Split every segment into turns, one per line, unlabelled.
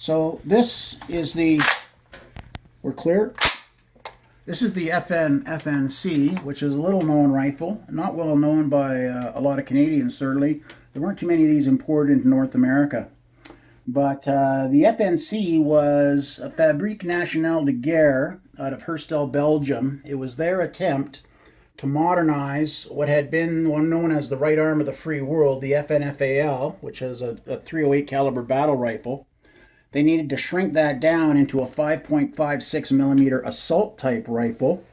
So this is the, we're clear. This is the FN FNC, which is a little known rifle, not well known by a lot of Canadians certainly. There weren't too many of these imported into North America. But the FNC was a Fabrique Nationale de Guerre out of Herstel, Belgium. It was their attempt to modernize what had been one known as the right arm of the free world, the FN FAL, which is a .308 caliber battle rifle. They needed to shrink that down into a 5.56 millimeter assault type rifle,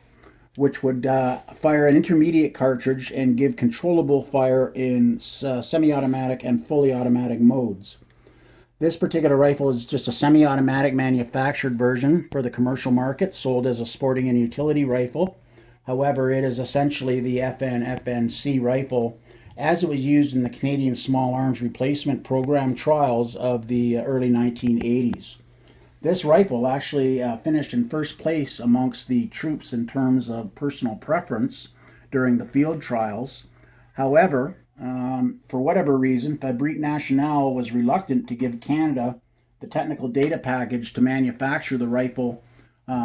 which would fire an intermediate cartridge and give controllable fire in semi-automatic and fully automatic modes. This particular rifle is just a semi-automatic manufactured version for the commercial market, sold as a sporting and utility rifle. However, it is essentially the FN FNC rifle as it was used in the Canadian Small Arms Replacement Program trials of the early 1980s. This rifle actually finished in first place amongst the troops in terms of personal preference during the field trials. However, for whatever reason, Fabrique Nationale was reluctant to give Canada the technical data package to manufacture the rifle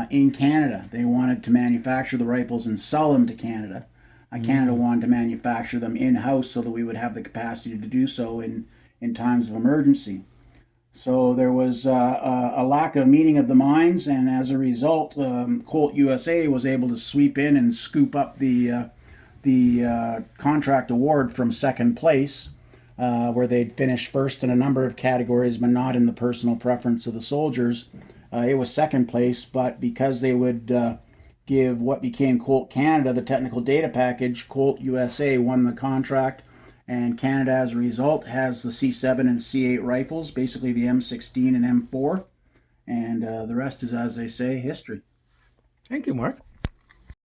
in Canada. They wanted to manufacture the rifles and sell them to Canada. Canada wanted to manufacture them in-house so that we would have the capacity to do so in times of emergency. So there was a lack of meeting of the minds, and as a result, Colt USA was able to sweep in and scoop up the contract award from second place, where they'd finished first in a number of categories, but not in the personal preference of the soldiers. It was second place, but because they would give what became Colt Canada the technical data package, Colt USA won the contract, and Canada as a result has the C7 and C8 rifles, basically the M16 and M4, and the rest is, as they say, history.
Thank you, Mark.